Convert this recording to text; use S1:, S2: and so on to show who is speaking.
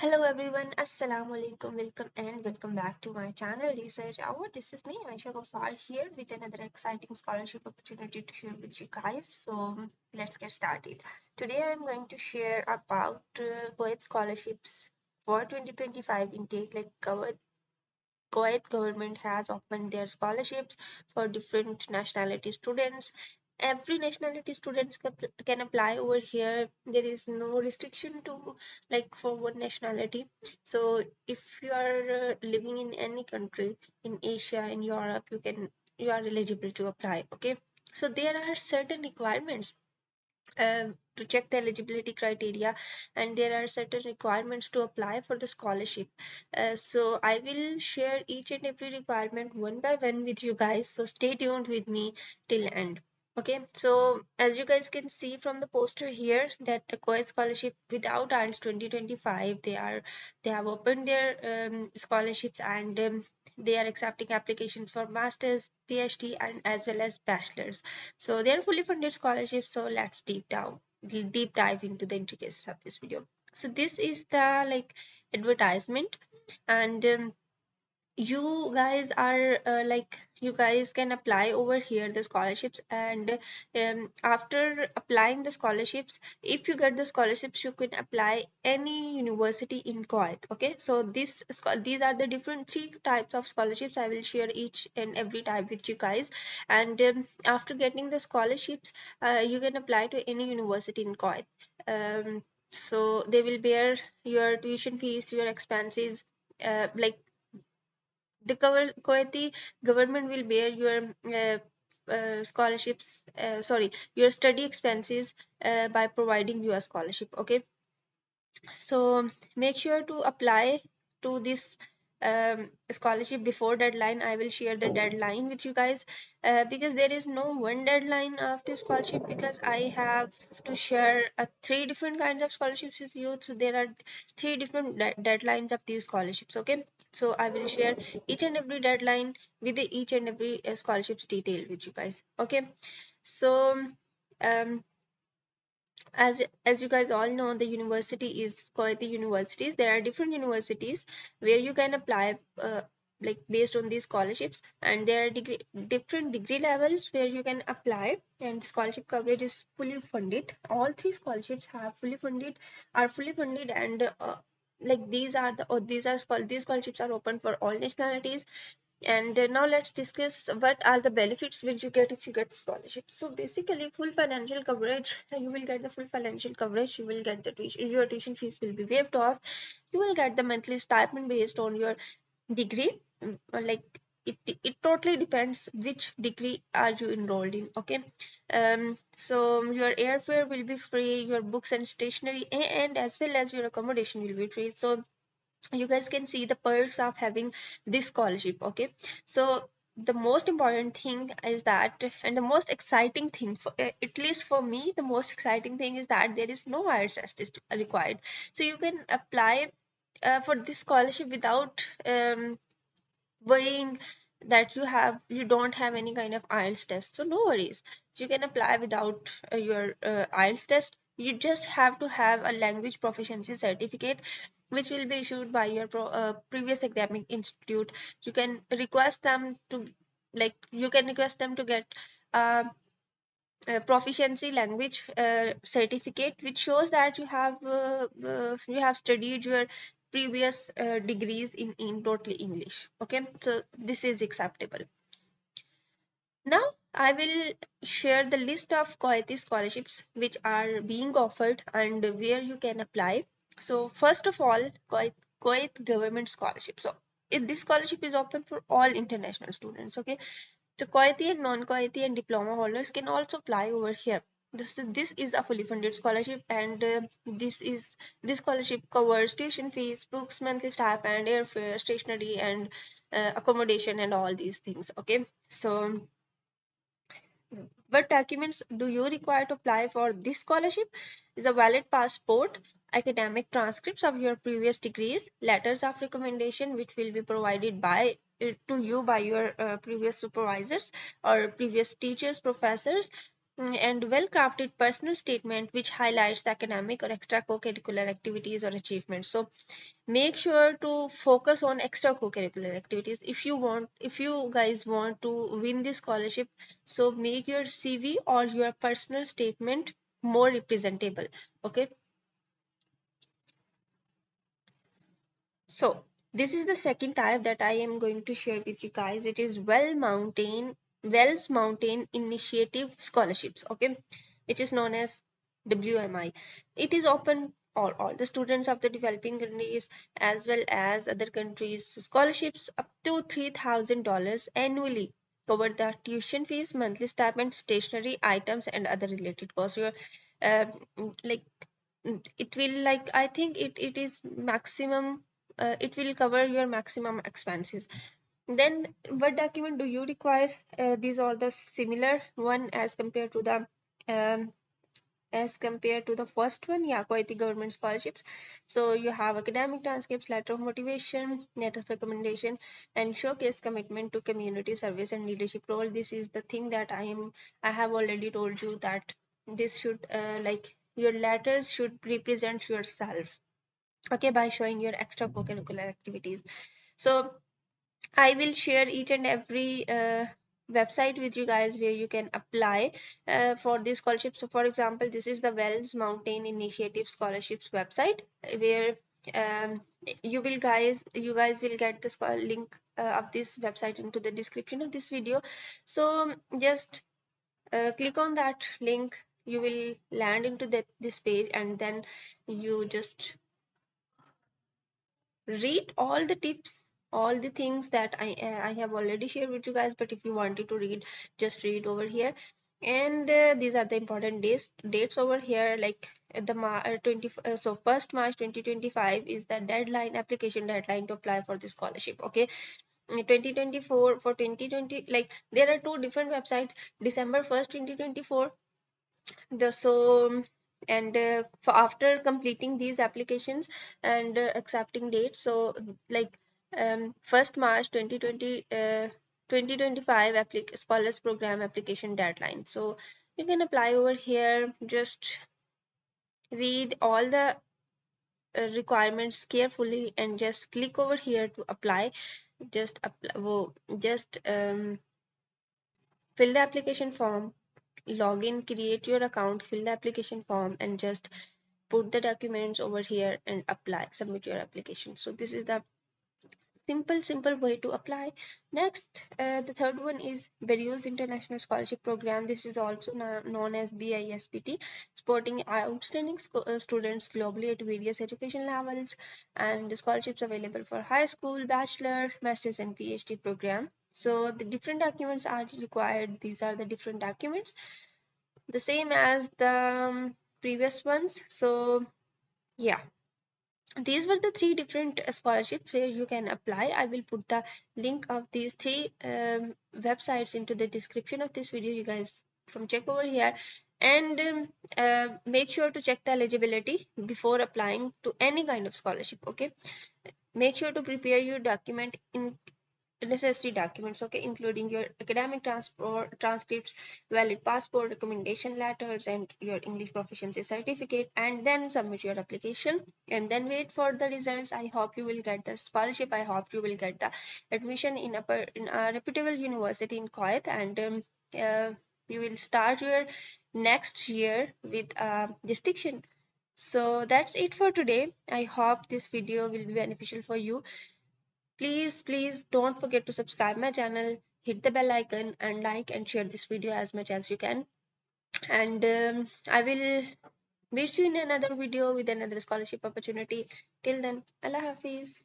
S1: Hello everyone, Assalamu alaikum, welcome back to my channel Research Hour. This is me, Aisha Ghaffar here with another exciting scholarship opportunity to share with you guys. So let's get started. Today I'm going to share about Kuwait scholarships for 2025 intake. Like Kuwait government has opened their scholarships for different nationality students. Every nationality students can apply over here. There is no restriction to like for one nationality. So if you are living in any country in Asia, in Europe, you are eligible to apply. Okay, so there are certain requirements to check the eligibility criteria, and there are certain requirements to apply for the scholarship. So I will share each and every requirement one by one with you guys, so stay tuned with me till end. Okay, so as you guys can see from the poster here that the Kuwait scholarship without IELTS 2025, they have opened their scholarships, and they are accepting applications for masters, PhD, and as well as bachelors. So they are fully funded scholarships. So let's deep dive into the intricacies of this video. So this is the like advertisement, and you guys are you guys can apply over here the scholarships, and after applying the scholarships, if you get the scholarships, you can apply any university in Kuwait. Okay, so these are the different three types of scholarships. I will share each and every type with you guys, and after getting the scholarships, you can apply to any university in Kuwait. So they will bear your tuition fees, your expenses, like the Kuwaiti government will bear your scholarships, sorry, your study expenses by providing you a scholarship. Okay, so make sure to apply to this scholarship before deadline. I will share the deadline with you guys, because there is no one deadline of this scholarship, because I have to share three different kinds of scholarships with you. So there are three different deadlines of these scholarships. Okay, so I will share each and every deadline with each and every scholarships detail with you guys. Okay, so um as you guys all know, the university is called the universities. There are different universities where you can apply like based on these scholarships, and there are different degree levels where you can apply, and scholarship coverage is fully funded. All three scholarships have fully funded, and like these are the or these scholarships are open for all nationalities. And now let's discuss what are the benefits which you get if you get scholarship. So basically, full financial coverage. You will get the full financial coverage. You will get the tuition. Your tuition fees will be waived off. You will get the monthly stipend based on your degree. Like it totally depends which degree are you enrolled in. Okay, so your airfare will be free. Your books and stationery, and as well as your accommodation will be free. So you guys can see the perks of having this scholarship. Okay, so the most important thing is that, and the most exciting thing for at least for me, the most exciting thing is that there is no IELTS test is required. So you can apply for this scholarship without worrying that you don't have any kind of IELTS test. So no worries, so you can apply without your IELTS test. You just have to have a language proficiency certificate, which will be issued by your previous academic institute. You can request them to get uh, a proficiency language certificate, which shows that you have studied your previous degrees in totally English. Okay, so this is acceptable. Now I will share the list of Kuwaiti scholarships which are being offered and where you can apply. So first of all, Kuwait government scholarship. So this scholarship is open for all international students. Okay, so Kuwaiti and non-Kuwaiti and diploma holders can also apply over here. This is a fully funded scholarship, and this scholarship covers tuition fees, books, monthly stipend, airfare, stationery, and accommodation, and all these things. Okay, so what documents do you require to apply for this scholarship? Is a valid passport, academic transcripts of your previous degrees, letters of recommendation which will be provided by to you by your previous supervisors or previous teachers, professors, and well-crafted personal statement which highlights the academic or extra co-curricular activities or achievements. So make sure to focus on extra co-curricular activities if you guys want to win this scholarship. So make your CV or your personal statement more representable. Okay, so this is the second type that I am going to share with you guys. It is Wells Mountain Initiative Scholarships, okay, which is known as WMI. It is open all the students of the developing countries as well as other countries. Scholarships up to $3,000 annually cover the tuition fees, monthly stipend, stationery items, and other related costs. Your uh, like it will like I think it is maximum, it will cover your maximum expenses. Then what document do you require? These are the similar one as compared to the um, first one, yeah, Kuwaiti government scholarships. So you have academic transcripts, letter of motivation, letter of recommendation, and showcase commitment to community service and leadership role. This is the thing that I have already told you that this should your letters should represent yourself, okay, by showing your extra co-curricular activities. So I will share each and every website with you guys where you can apply for this scholarship. So, for example, this is the Wells Mountain Initiative Scholarships website where um, you guys will get the link of this website into the description of this video. So just click on that link. You will land into this page, and then you just read all the tips, all the things that I have already shared with you guys. But if you wanted to read, just read over here. And these are the important dates over here, like the 1st March 2025 is the deadline, application deadline to apply for the scholarship. Okay, 2024 for 2020, like there are two different websites. December 1st 2024, the so and for after completing these applications and accepting dates, so like 1st March 2020 2025 scholars program application deadline. So you can apply over here. Just read all the requirements carefully and just click over here to apply. Just apply, just fill the application form, log in, create your account, fill the application form, and just put the documents over here and apply, submit your application. So this is the simple way to apply. Next, the third one is Berrows International Scholarship Program. This is also known as BISPT, supporting outstanding students globally at various education levels, and the scholarships available for high school, bachelor, master's, and PhD program. So the different documents are required. These are the different documents, the same as the previous ones. So yeah, these were the three different scholarships where you can apply. I will put the link of these three websites into the description of this video. You guys from check over here, and make sure to check the eligibility before applying to any kind of scholarship. Okay, make sure to prepare your document in necessary documents, okay, including your academic transcripts, valid passport, recommendation letters, and your English proficiency certificate, and then submit your application and then wait for the results. I hope you will get the scholarship. I hope you will get the admission in a reputable university in Kuwait, and uh, you will start your next year with distinction. So that's it for today. I hope this video will be beneficial for you. Please don't forget to subscribe my channel, hit the bell icon, and like and share this video as much as you can. And I will meet you in another video with another scholarship opportunity. Till then, Allah Hafiz.